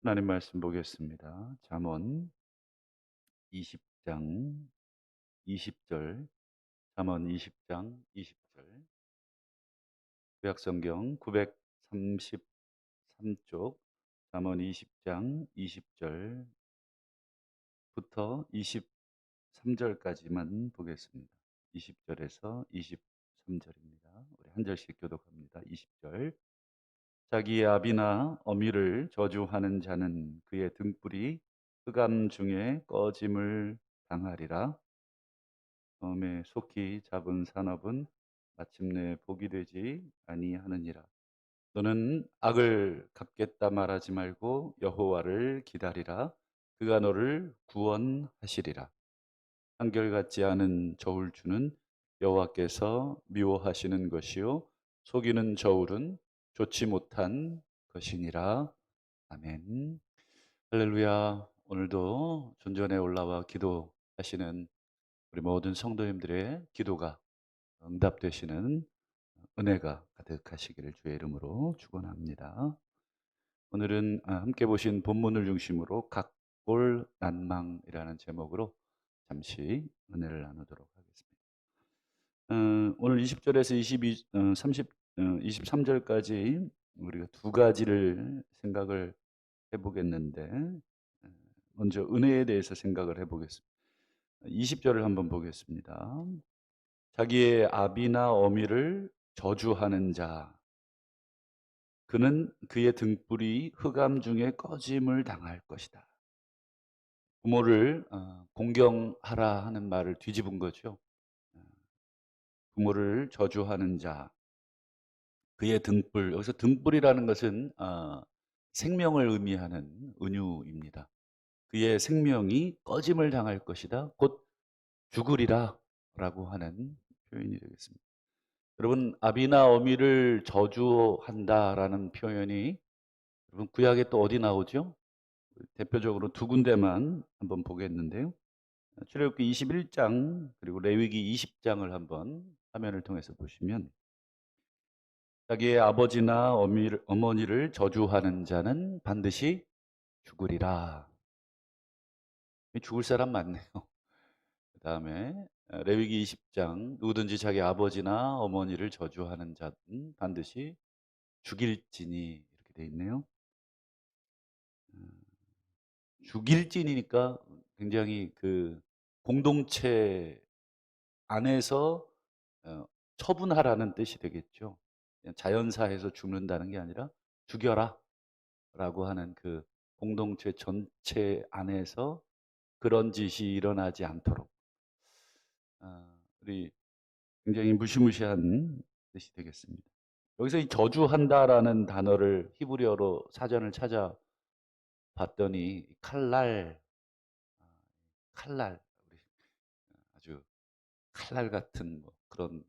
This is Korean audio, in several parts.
하나님 말씀 보겠습니다. 잠언 20장 20절, 잠언 20장 20절, 구약성경 933쪽, 잠언 20장 20절부터 23절까지만 보겠습니다. 20절에서 23절입니다. 우리 한 절씩 교독합니다. 20절. 자기의 아비나 어미를 저주하는 자는 그의 등불이 흑암 중에 꺼짐을 당하리라. 처음에 속히 잡은 산업은 마침내 복이 되지 아니하느니라. 너는 악을 갚겠다 말하지 말고 여호와를 기다리라. 그가 너를 구원하시리라. 한결같지 않은 저울추는 여호와께서 미워하시는 것이요 속이는 저울은 좋지 못한 것이니라. 아멘. 할렐루야. 오늘도 존전에 올라와 기도하시는 우리 모든 성도님들의 기도가 응답되시는 은혜가 가득하시기를 주의 이름으로 축원합니다. 오늘은 함께 보신 본문을 중심으로 각골난망이라는 제목으로 잠시 은혜를 나누도록 하겠습니다. 오늘 20절에서 23절까지 우리가 두 가지를 생각을 해보겠는데, 먼저 은혜에 대해서 생각을 해보겠습니다. 20절을 한번 보겠습니다. 자기의 아비나 어미를 저주하는 자, 그는 그의 등불이 흑암 중에 꺼짐을 당할 것이다. 부모를 공경하라 하는 말을 뒤집은 거죠. 어, 부모를 저주하는 자, 그의 등불. 여기서 등불이라는 것은 생명을 의미하는 은유입니다. 그의 생명이 꺼짐을 당할 것이다. 곧 죽으리라 라고 하는 표현이 되겠습니다. 여러분, 아비나 어미를 저주한다라는 표현이 여러분 구약에 또 어디 나오죠? 대표적으로 두 군데만 한번 보겠는데요. 출애굽기 21장 그리고 레위기 20장을 한번 화면을 통해서 보시면, 자기의 아버지나 어머니를 저주하는 자는 반드시 죽으리라. 죽을 사람 많네요. 그 다음에 레위기 20장, 누구든지 자기 아버지나 어머니를 저주하는 자는 반드시 죽일지니, 이렇게 돼 있네요. 죽일지니까 굉장히 그 공동체 안에서 어, 처분하라는 뜻이 되겠죠. 그냥 자연사에서 죽는다는 게 아니라 죽여라 라고 하는 그 공동체 전체 안에서 그런 짓이 일어나지 않도록, 우리 굉장히 무시무시한 뜻이 되겠습니다. 여기서 이 저주한다라는 단어를 히브리어로 사전을 찾아봤더니 칼날, 아, 칼날, 우리 아주 칼날 같은 뭐 그런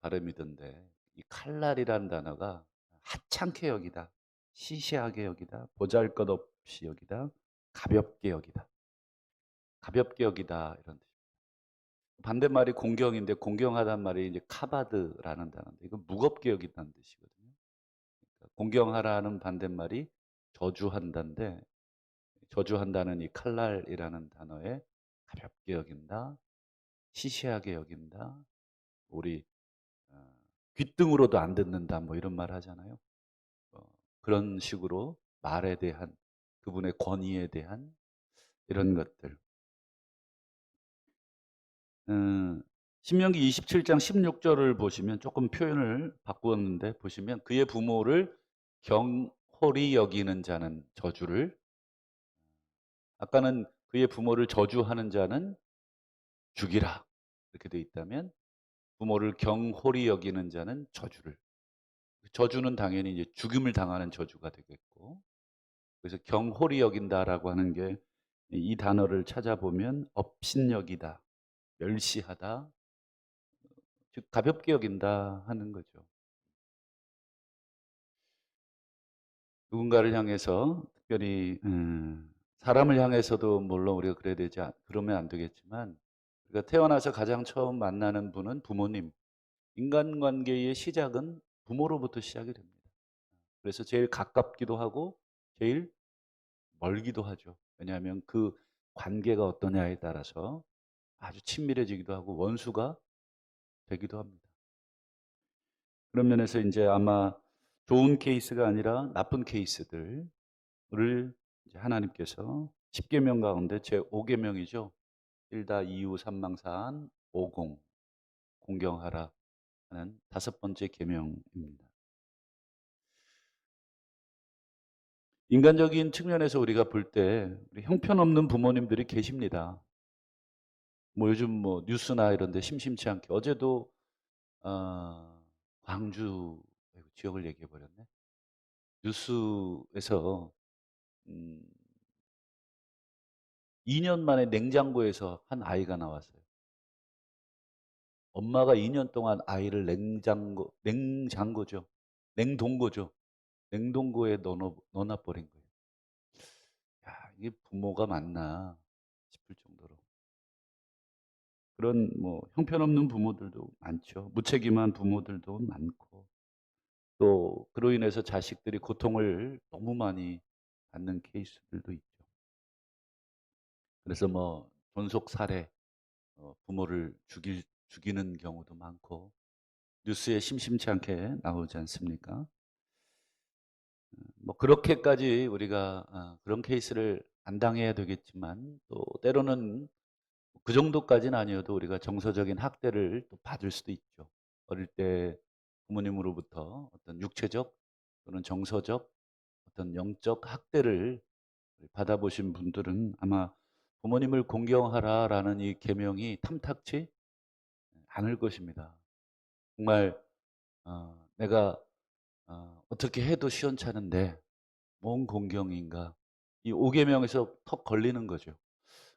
발음이던데, 이 칼날이라는 단어가 하찮게 여기다, 시시하게 여기다, 보잘것없이 여기다, 가볍게 여기다, 가볍게 여기다, 이런 뜻. 반대말이 공경인데, 공경하다는 말이 이제 카바드라는 단어인데, 이거 무겁게 여긴다는 뜻이거든요. 그러니까 공경하라는 반대말이 저주한다인데, 저주한다는 이 칼날이라는 단어에 가볍게 여긴다, 시시하게 여긴다, 우리 어, 귓등으로도 안 듣는다, 뭐 이런 말 하잖아요. 어, 그런 식으로 말에 대한, 그분의 권위에 대한 이런 것들. 신명기 27장 16절을 보시면, 조금 표현을 바꾸었는데 보시면, 그의 부모를 경홀히 여기는 자는 저주를, 아까는 그의 부모를 저주하는 자는 죽이라 이렇게 돼 있다면, 부모를 경홀히 여기는 자는 저주를, 저주는 당연히 이제 죽임을 당하는 저주가 되겠고, 그래서 경홀히 여긴다라고 하는 게, 이 단어를 찾아보면 업신여기다, 멸시하다, 즉 가볍게 여긴다 하는 거죠. 누군가를 향해서, 특별히 사람을 향해서도 물론 우리가 그래야 되지 그러면 안 되겠지만, 우리가 태어나서 가장 처음 만나는 분은 부모님. 인간관계의 시작은 부모로부터 시작이 됩니다. 그래서 제일 가깝기도 하고 제일 멀기도 하죠. 왜냐하면 그 관계가 어떠냐에 따라서 아주 친밀해지기도 하고 원수가 되기도 합니다. 그런 면에서 인제 아마 좋은 케이스가 아니라 나쁜 케이스들을 이제 하나님께서 10 계명 가운데 제 5 계명이죠. "일다 이유 삼망사한 오공 공경하라." 하는 다섯 번째 계명입니다. 인간적인 측면에서 우리가 볼 때 우리 형편없는 부모님들이 계십니다. 뭐 요즘 뭐 뉴스나 이런 데 심심치 않게 어제도 광주, 아이고 지역을 얘기해 버렸네. 뉴스에서 음 2년 만에 냉장고에서 한 아이가 나왔어요. 엄마가 2년 동안 아이를 냉장고죠. 냉동고죠. 냉동고에 넣어 놔 버린 거예요. 야, 이게 부모가 맞나 싶을 정도로. 그런 뭐 형편없는 부모들도 많죠. 무책임한 부모들도 많고, 또 그로 인해서 자식들이 고통을 너무 많이 받는 케이스들도 있죠. 그래서 뭐 존속 살해, 부모를 죽이는 경우도 많고 뉴스에 심심치 않게 나오지 않습니까? 뭐 그렇게까지 우리가 그런 케이스를 안 당해야 되겠지만, 또 때로는 그 정도까지는 아니어도 우리가 정서적인 학대를 또 받을 수도 있죠. 어릴 때 부모님으로부터 어떤 육체적 또는 정서적 어떤 영적 학대를 받아보신 분들은 아마 '부모님을 공경하라.'라는 이 계명이 탐탁치 않을 것입니다. 정말 내가 어떻게 해도 시원찮은데 뭔 공경인가. 이 5 계명에서 턱 걸리는 거죠.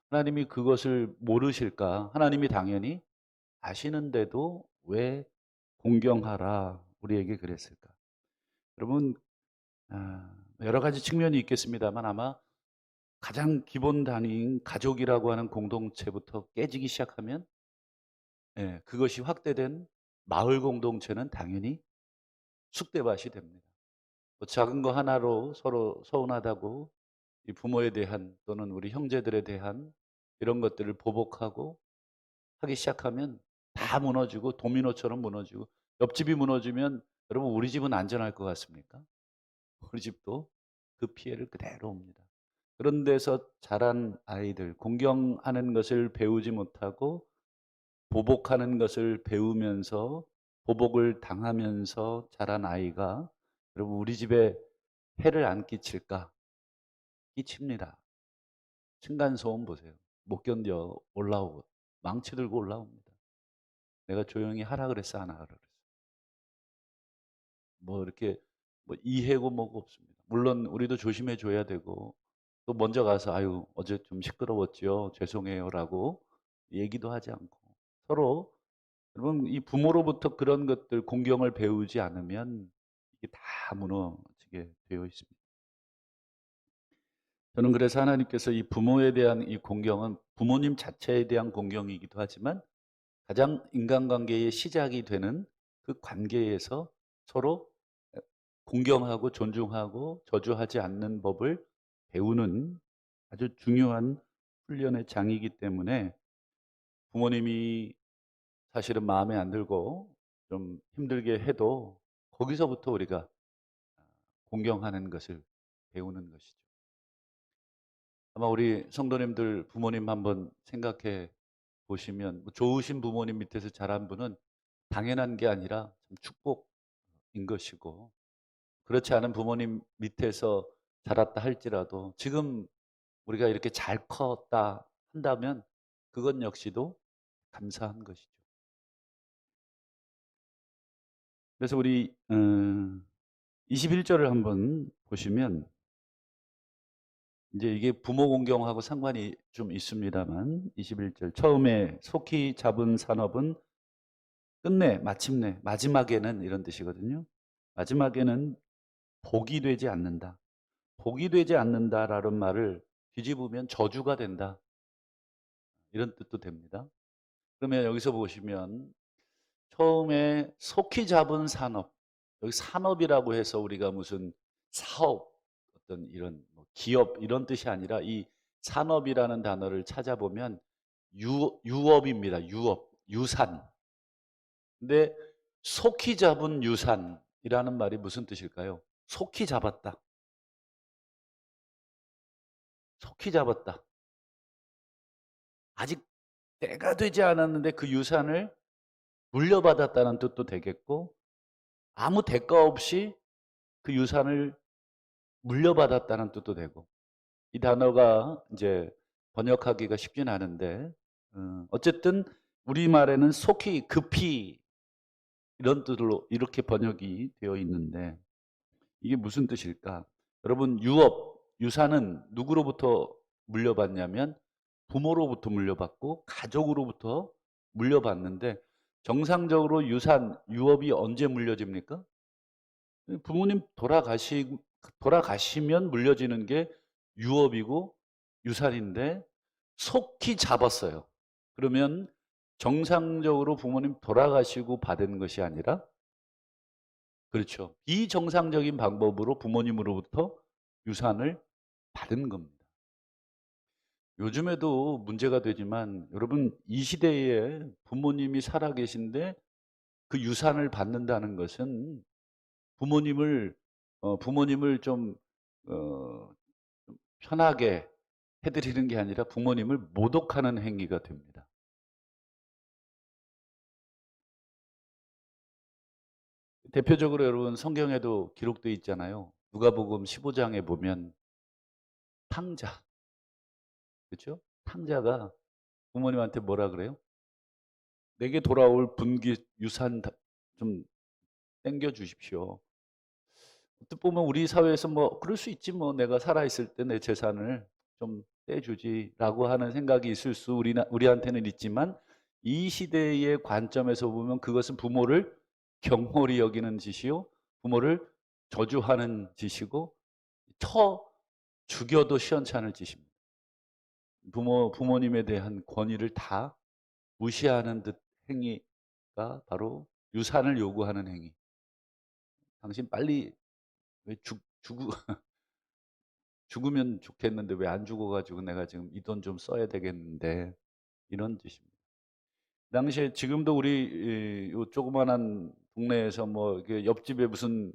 '하나님이 그것을 모르실까? 하나님이 당연히 아시는데도 왜 공경하라 우리에게 그랬을까?' 여러분, 여러 가지 측면이 있겠습니다만 아마 가장 기본 단위인 가족이라고 하는 공동체부터 깨지기 시작하면, 그것이 확대된 마을 공동체는 당연히 쑥대밭이 됩니다. 뭐 작은 거 하나로 서로 서운하다고 이 부모에 대한 또는 우리 형제들에 대한 이런 것들을 보복하고 하기 시작하면 다 무너지고 도미노처럼 무너지고, 옆집이 무너지면 여러분 우리 집은 안전할 것 같습니까? 우리 집도 그 피해를 그대로 옵니다. 그런 데서 자란 아이들, 공경하는 것을 배우지 못하고 보복하는 것을 배우면서 보복을 당하면서 자란 아이가 여러분 우리 집에 해를 안 끼칠까? 끼칩니다. 층간소음 보세요. 못 견뎌 올라오고 망치 들고 올라옵니다. 내가 조용히 하라 그랬어, 안 하라 그랬어. 뭐 이렇게 뭐 이해고 뭐고 없습니다. 물론 우리도 조심해 줘야 되고, 또 먼저 가서 "아유 어제 좀 시끄러웠지요. 죄송해요."라고 얘기도 하지 않고, 서로 여러분 이 부모로부터 그런 것들 공경을 배우지 않으면 이게 다 무너지게 되어 있습니다. 저는 그래서 하나님께서 이 부모에 대한 이 공경은 부모님 자체에 대한 공경이기도 하지만 가장 인간관계의 시작이 되는 그 관계에서 서로 공경하고 존중하고 저주하지 않는 법을 배우는 아주 중요한 훈련의 장이기 때문에, 부모님이 사실은 마음에 안 들고 좀 힘들게 해도 거기서부터 우리가 공경하는 것을 배우는 것이죠. 아마 우리 성도님들 부모님 한번 생각해 보시면, 뭐 좋으신 부모님 밑에서 자란 분은 당연한 게 아니라 참 축복인 것이고, 그렇지 않은 부모님 밑에서 자랐다 할지라도 지금 우리가 이렇게 잘 컸다 한다면 그것 역시도 감사한 것이죠. 그래서 우리 21 절을 한번 보시면, 이제 이게 부모 공경하고 상관이 좀 있습니다만 21절 처음에 속히 잡은 산업은 끝내 마침내 마지막에는 이런 뜻이거든요. 마지막에는 복이 되지 않는다. 복이 되지 않는다라는 말을 뒤집으면 저주가 된다, 이런 뜻도 됩니다. 그러면 여기서 보시면 처음에 속히 잡은 산업, 여기 산업이라고 해서 우리가 무슨 사업, 어떤 이런 뭐 기업 이런 뜻이 아니라 이 산업이라는 단어를 찾아보면 유업입니다. 유업, 유산. 근데 속히 잡은 유산이라는 말이 무슨 뜻일까요? 속히 잡았다. 속히 잡았다. 아직 때가 되지 않았는데 그 유산을 물려받았다는 뜻도 되겠고, 아무 대가 없이 그 유산을 물려받았다는 뜻도 되고, 이 단어가 이제 번역하기가 쉽진 않은데, 어쨌든 우리말에는 속히, 급히 이런 뜻으로 이렇게 번역이 되어 있는데, 이게 무슨 뜻일까? 여러분, 유산은 누구로부터 물려받냐면 부모로부터 물려받고 가족으로부터 물려받는데, 정상적으로 유업이 언제 물려집니까? 부모님 돌아가시면 물려지는 게 유업이고 유산인데 속히 잡았어요. 그러면 정상적으로 부모님 돌아가시고 받은 것이 아니라, 그렇죠, 비정상적인 방법으로 부모님으로부터 유산을 받은 겁니다. 요즘에도 문제가 되지만 여러분, 이 시대에 부모님이 살아계신데 그 유산을 받는다는 것은 부모님을 부모님을 좀 어 편하게 해 드리는 게 아니라 부모님을 모독하는 행위가 됩니다. 대표적으로 여러분, 성경에도 기록되어 있잖아요. 누가복음 15 장에 보면 탕자, 그렇죠? 탕자가 부모님한테 뭐라 그래요? "내게 돌아올 분기 유산 좀 땡겨 주십시오." 어떻게 보면 우리 사회에서 뭐 '그럴 수 있지 뭐. 내가 살아 있을 때 내 재산을 좀 떼주지.'라고 하는 생각이 있을 수 우리한테는 있지만, 이 시대의 관점에서 보면 그것은 부모를 경홀히 여기는 짓이요, 부모를 저주하는 짓이고, 쳐 죽여도 시원찮을 짓입니다. 부모님에 대한 권위를 다 무시하는 듯 행위가 바로 유산을 요구하는 행위. "당신 빨리 왜 죽으면 좋겠는데 왜 안 죽어 가지고 내가 지금 이 돈 좀 써야 되겠는데." 이런 뜻입니다. 당시에, 지금도 우리 요 조그마한 동네에서 뭐 이게 옆집에 무슨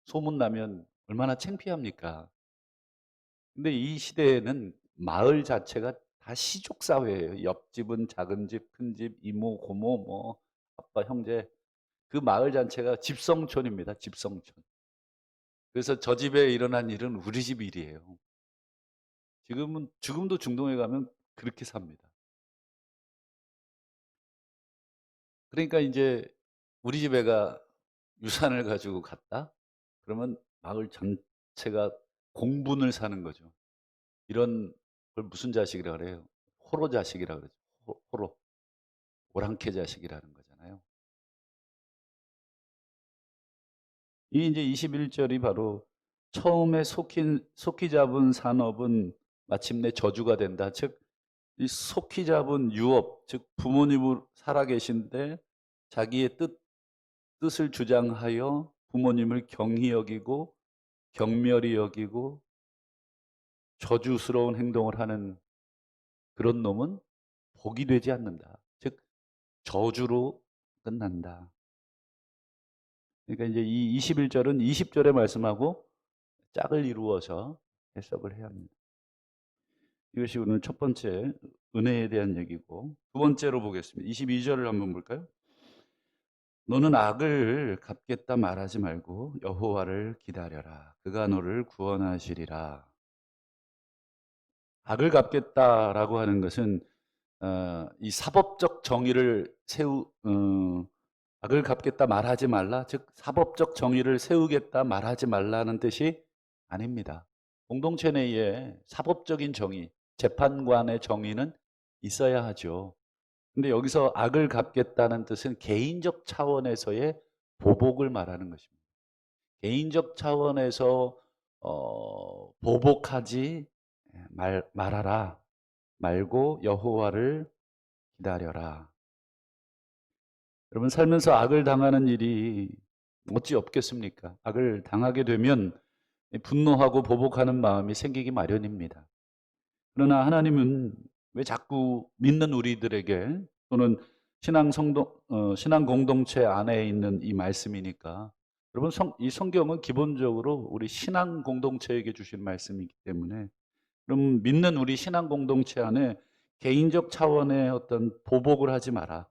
소문 나면 얼마나 창피합니까? 근데 이 시대에는 마을 자체가 다 시족 사회예요. 옆집은 작은 집, 큰 집, 이모, 고모, 뭐 아빠, 형제, 그 마을 자체가 집성촌입니다. 집성촌. 그래서 저 집에 일어난 일은 우리 집 일이에요. 지금도 중동에 가면 그렇게 삽니다. 그러니까 인제 우리 집 애가 유산을 가지고 갔다? 그러면 마을 전체가 공분을 사는 거죠. 이런 걸 무슨 자식이라 그래요? 호로 자식이라 그러죠. 호로. 오랑캐 자식이라는 거잖아요. 이 인제 21 절이 바로 처음에 속히 잡은 산업은 마침내 저주가 된다. 즉, 이 속히 잡은 유업, 즉 부모님으로 살아 계신데 자기의 뜻을 주장하여 부모님을 경히 여기고 경멸히 여기고 저주스러운 행동을 하는 그런 놈은 복이 되지 않는다. 즉 저주로 끝난다. 그러니까 이제 이 21절은 20절의 말씀하고 짝을 이루어서 해석을 해야 합니다. 이것이 오늘 첫 번째 은혜에 대한 얘기고, 두 번째로 보겠습니다. 22절을 한번 볼까요? 너는 악을 갚겠다 말하지 말고 여호와를 기다려라. 그가 너를 구원하시리라. 악을 갚겠다라고 하는 것은 이 사법적 정의를 악을 갚겠다 말하지 말라, 즉 사법적 정의를 세우겠다 말하지 말라는 뜻이 아닙니다. 공동체 내에 사법적인 정의, 재판관의 정의는 있어야 하죠. 근데 여기서 악을 갚겠다는 뜻은 개인적 차원에서의 보복을 말하는 것입니다. 개인적 차원에서 보복하지 말아라 말고 여호와를 기다려라. 여러분, 살면서 악을 당하는 일이 어찌 없겠습니까? 악을 당하게 되면 분노하고 보복하는 마음이 생기기 마련입니다. 그러나 하나님은 왜 자꾸 믿는 우리들에게 또는 신앙 공동체 안에 있는 이 말씀이니까 여러분 이 성경은 기본적으로 우리 신앙 공동체에게 주신 말씀이기 때문에 그럼 믿는 우리 신앙 공동체 안에 개인적 차원의 어떤 보복을 하지 마라.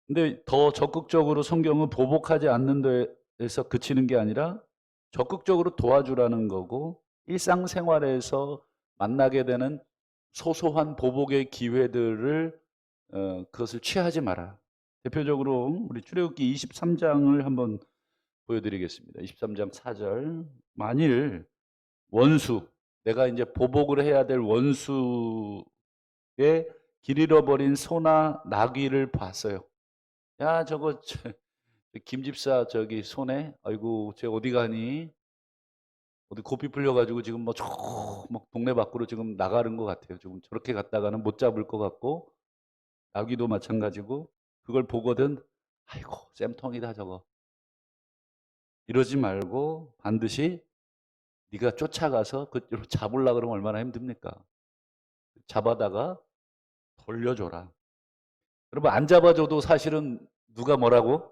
근데 더 적극적으로 성경은 보복하지 않는 데에서 그치는 게 아니라 적극적으로 도와주라는 거고 일상생활에서 만나게 되는 소소한 보복의 기회들을 그것을 취하지 마라. 대표적으로 우리 출애굽기 23장을 한번 보여드리겠습니다. 23장 4절. 만일 원수, 내가 이제 보복을 해야 될 원수의 길 잃어버린 소나 나귀를 봤어요. 야, 저거 김 집사 저기 손에, 아이고 쟤 어디 가니? 어디 고삐 풀려가지고 지금 뭐 막 동네 밖으로 지금 나가는 것 같아요. 지금 저렇게 갔다가는 못 잡을 것 같고 나귀도 마찬가지고 그걸 보거든 아이고 쌤통이다 저거. 이러지 말고 반드시 네가 쫓아가서 그쪽으로 잡으려고 그러면 얼마나 힘듭니까? 잡아다가 돌려줘라. 여러분 안 잡아줘도 사실은 누가 뭐라고?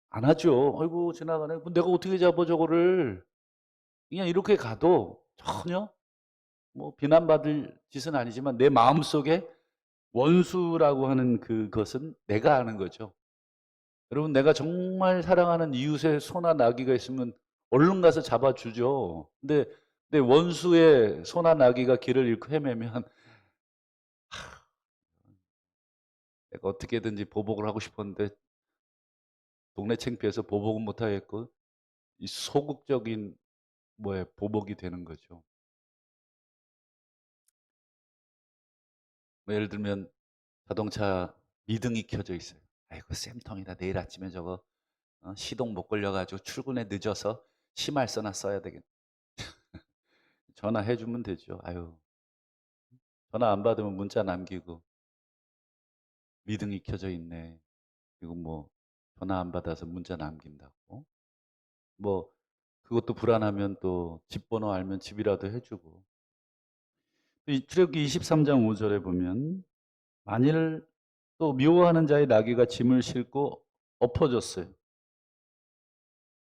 안 하죠. 아이고 지나가네. 내가 어떻게 잡아 저거를. 그냥 이렇게 가도 전혀 뭐 비난받을 짓은 아니지만 내 마음속에 원수라고 하는 그것은 내가 아는 거죠. 여러분 내가 정말 사랑하는 이웃의 소나 나귀가 있으면 얼른 가서 잡아주죠. 근데 내 원수의 소나 나귀가 길을 잃고 헤매면 내가 어떻게든지 보복을 하고 싶었는데 동네 창피해서 보복은 못하겠고 이 소극적인 뭐에 보복이 되는 거죠. 뭐 예를 들면 자동차 미등이 켜져 있어요. 아이고 쌤통이다. 내일 아침에 저거 시동 못 걸려가지고 출근에 늦어서 심할서나 써야 되겠네. 전화해 주면 되죠. 아유 전화 안 받으면 문자 남기고 미등이 켜져 있네. 이거 뭐 전화 안 받아서 문자 남긴다고. 뭐 그것도 불안하면 또 집 번호 알면 집이라도 해주고. 이 출애굽기 23장 5절에 보면 만일 또 미워하는 자의 나귀가 짐을 싣고 엎어졌어요.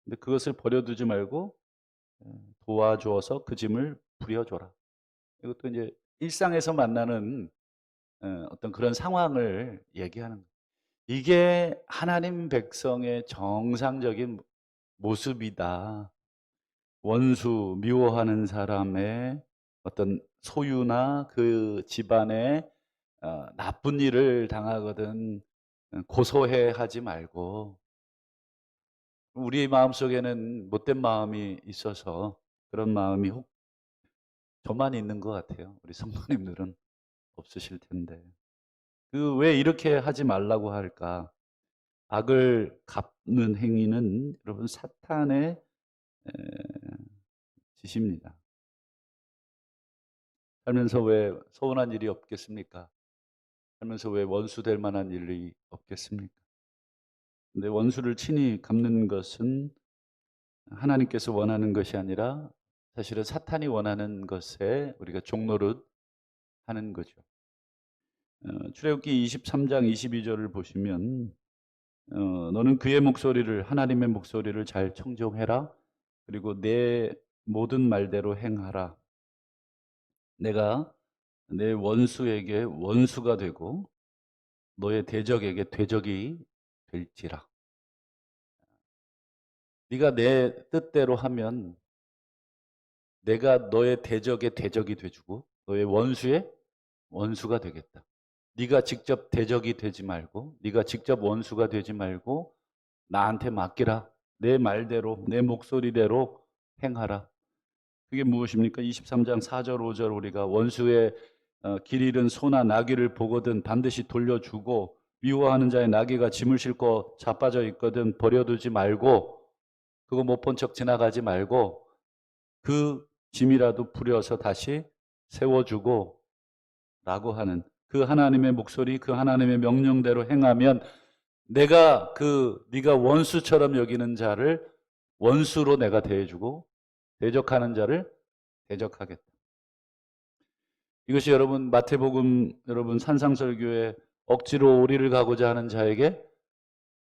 근데 그것을 버려두지 말고 도와주어서 그 짐을 부려줘라. 이것도 이제 일상에서 만나는 어떤 그런 상황을 얘기하는 거예요. 이게 하나님 백성의 정상적인 모습이다. 원수, 미워하는 사람의 어떤 소유나 그 집안에 나쁜 일을 당하거든 고소해 하지 말고 우리 마음속에는 못된 마음이 있어서 그런 마음이 혹 저만 있는 것 같아요. 우리 성도님들은 없으실 텐데. 그 왜 이렇게 하지 말라고 할까? 악을 갚는 행위는 여러분 사탄의 에, 짓입니다. 살면서 왜 서운한 일이 없겠습니까? 살면서 왜 원수 될 만한 일이 없겠습니까? 근데 원수를 친히 갚는 것은 하나님께서 원하는 것이 아니라 사실은 사탄이 원하는 것에 우리가 종노릇 하는 거죠. 출애굽기 23장 22절을 보시면 너는 그의 목소리를 하나님의 목소리를 잘 청종해라. 그리고 내 모든 말대로 행하라. 내가 내 원수에게 원수가 되고 너의 대적에게 대적이 될지라. 네가 내 뜻대로 하면 내가 너의 대적의 대적이 돼주고 너의 원수의 원수가 되겠다. 네가 직접 대적이 되지 말고 네가 직접 원수가 되지 말고 나한테 맡기라. 내 말대로 내 목소리대로 행하라. 그게 무엇입니까? 23장 4절 5절 우리가 원수의 길 잃은 소나 나귀를 보거든 반드시 돌려주고 미워하는 자의 나귀가 짐을 싣고 자빠져 있거든 버려두지 말고 그거 못 본 척 지나가지 말고 그 짐이라도 부려서 다시 세워주고 라고 하는 그 하나님의 목소리 그 하나님의 명령대로 행하면 내가 네가 원수처럼 여기는 자를 원수로 내가 대해주고 대적하는 자를 대적하겠다. 이것이 여러분 마태복음 여러분 산상설교에 억지로 오리를 가고자 하는 자에게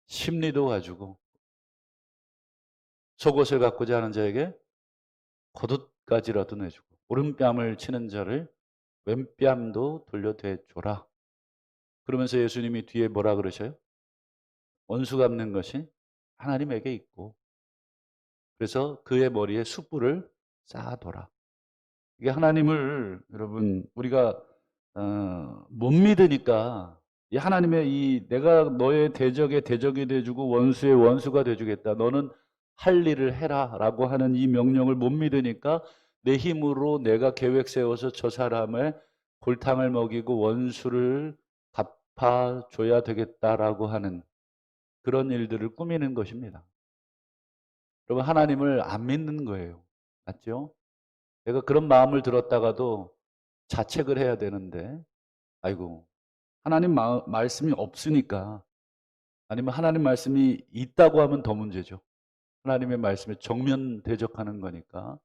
심리도 가지고 속옷을 갖고자 하는 자에게 겉옷까지라도 내주고 오른뺨을 치는 자를 왼뺨도 돌려대줘라. 그러면서 예수님이 뒤에 뭐라 그러셔요? 원수 갚는 것이 하나님에게 있고 그래서 그의 머리에 숯불을 쌓아둬라. 이게 하나님을 여러분 우리가 못 믿으니까 이 하나님의 이 내가 너의 대적의 대적이 돼주고 원수의 원수가 돼주겠다. 너는 할 일을 해라라고 하는 이 명령을 못 믿으니까 내 힘으로 내가 계획 세워서 저 사람의 골탕을 먹이고 원수를 갚아줘야 되겠다라고 하는 그런 일들을 꾸미는 것입니다. 여러분 하나님을 안 믿는 거예요. 맞죠? 내가 그런 마음을 들었다가도 자책을 해야 되는데 아이고 하나님 말씀이 없으니까 아니면 하나님 말씀이 있다고 하면 더 문제죠. 하나님의 말씀에 정면 대적하는 거니까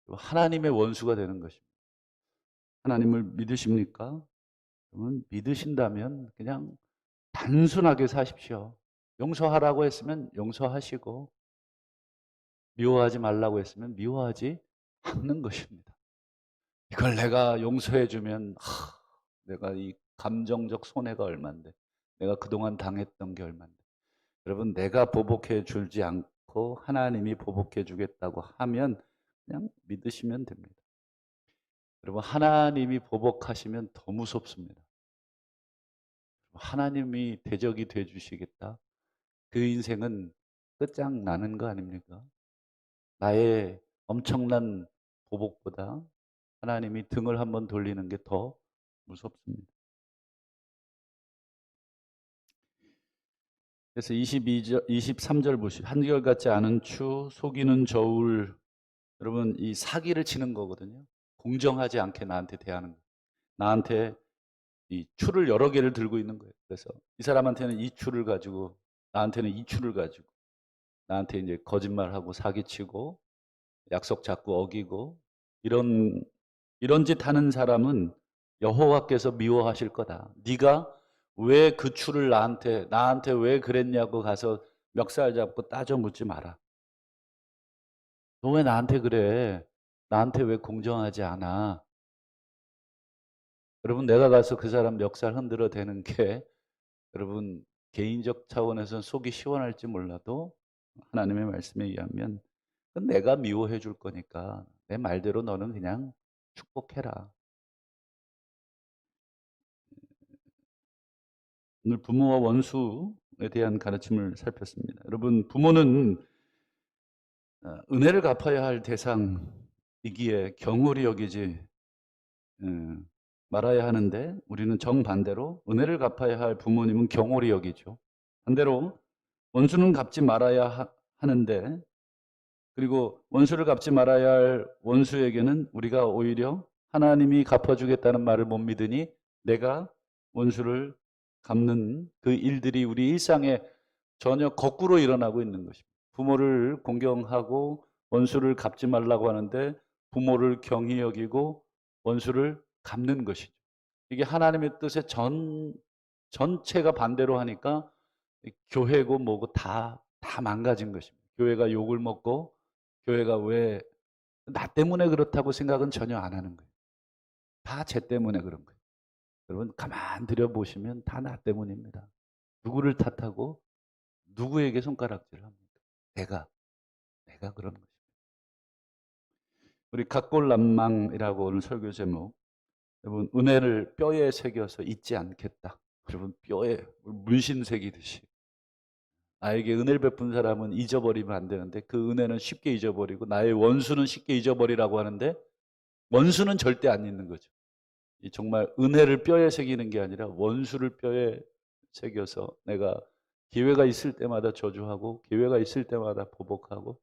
하나님의 원수가 되는 것입니다. 하나님을 믿으십니까? 그러면 믿으신다면 그냥 단순하게 사십시오. 용서하라고 했으면 용서하시고 미워하지 말라고 했으면 미워하지 않는 것입니다. 이걸 내가 용서해 주면 내가 이 감정적 손해가 얼만데 내가 그동안 당했던 게 얼만데 여러분 내가 보복해 주지 않고 하나님이 보복해 주겠다고 하면 그냥 믿으시면 됩니다. 여러분 하나님이 보복하시면 더 무섭습니다. 하나님이 대적이 돼 주시겠다. 그 인생은 끝장나는 거 아닙니까? 나의 엄청난 보복보다 하나님이 등을 한번 돌리는 게 더 무섭습니다. 그래서 22절, 23절 보시죠. 한결같지 않은 추, 속이는 저울. 여러분, 이 사기를 치는 거거든요. 공정하지 않게 나한테 대하는 거. 나한테 이 추를 여러 개를 들고 있는 거예요. 그래서 이 사람한테는 이 추를 가지고, 나한테는 이 추를 가지고, 나한테 이제 거짓말하고 사기치고, 약속 자꾸 어기고, 이런 짓 하는 사람은 여호와께서 미워하실 거다. 네가 왜 그 추를 나한테 왜 그랬냐고 가서 멱살 잡고 따져 묻지 마라. 너 왜 나한테 그래? 나한테 왜 공정하지 않아? 여러분 내가 가서 그 사람 멱살 흔들어 대는 게 여러분 개인적 차원에서는 속이 시원할지 몰라도 하나님의 말씀에 의하면 그건 내가 미워해 줄 거니까 내 말대로 너는 그냥 축복해라. 오늘 부모와 원수에 대한 가르침을 살폈습니다. 여러분, 부모는 은혜를 갚아야 할 대상이기에 경홀히 여기지 말아야 하는데 우리는 정반대로 은혜를 갚아야 할 부모님은 경홀히 여기죠. 반대로 원수는 갚지 말아야 하는데 그리고 원수를 갚지 말아야 할 원수에게는 우리가 오히려 하나님이 갚아주겠다는 말을 못 믿으니 내가 원수를 갚는 그 일들이 우리 일상에 전혀 거꾸로 일어나고 있는 것입니다. 부모를 공경하고 원수를 갚지 말라고 하는데 부모를 경히 여기고 원수를 갚는 것이죠. 이게 하나님의 뜻의 전체가 반대로 하니까 교회고 뭐고 다 망가진 것입니다. 교회가 욕을 먹고 교회가 왜 나 때문에 그렇다고 생각은 전혀 안 하는 거예요. 다 쟤 때문에 그런 거예요. 여러분 가만 들여보시면 다 나 때문입니다. 누구를 탓하고 누구에게 손가락질을 합니까? 내가 그런 것입니다. 우리 각골난망이라고 오늘 설교 제목 여러분 은혜를 뼈에 새겨서 잊지 않겠다. 여러분 뼈에 문신 새기듯이 나에게 은혜를 베푼 사람은 잊어버리면 안 되는데 그 은혜는 쉽게 잊어버리고 나의 원수는 쉽게 잊어버리라고 하는데 원수는 절대 안 잊는 거죠. 정말 은혜를 뼈에 새기는 게 아니라 원수를 뼈에 새겨서 내가 기회가 있을 때마다 저주하고 기회가 있을 때마다 보복하고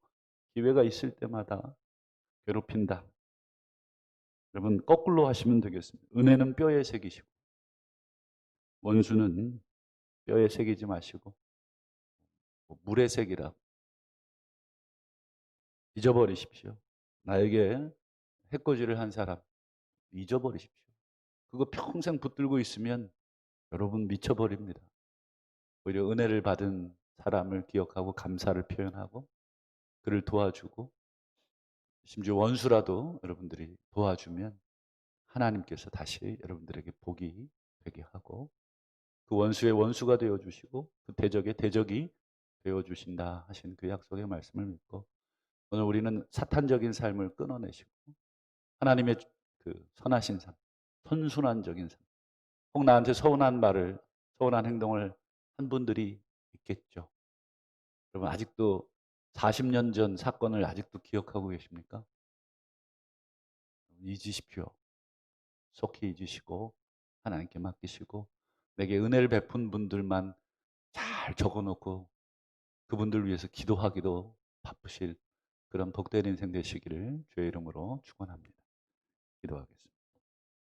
기회가 있을 때마다 괴롭힌다. 여러분 거꾸로 하시면 되겠습니다. 은혜는 뼈에 새기시고 원수는 뼈에 새기지 마시고 물에 새기라. 잊어버리십시오. 나에게 해코지를 한 사람 잊어버리십시오. 그거 평생 붙들고 있으면 여러분 미쳐버립니다. 오히려 은혜를 받은 사람을 기억하고 감사를 표현하고 그를 도와주고 심지어 원수라도 여러분들이 도와주면 하나님께서 다시 여러분들에게 복이 되게 하고 그 원수의 원수가 되어 주시고 그 대적의 대적이 되어 주신다 하신 그 약속의 말씀을 믿고 오늘 우리는 사탄적인 삶을 끊어내시고 하나님의 그 선하신 삶, 선순환적인 삶. 혹 나한테 서운한 말을 서운한 행동을 한 분들이 있겠죠. 여러분 아직도 40년 전 사건을 아직도 기억하고 계십니까? 잊으십시오. 속히 잊으시고 하나님께 맡기시고 내게 은혜를 베푼 분들만 잘 적어 놓고 그분들 위해서 기도하기도 바쁘실 그런 복된 인생 되시기를 주의 이름으로 축원합니다. 기도하겠습니다.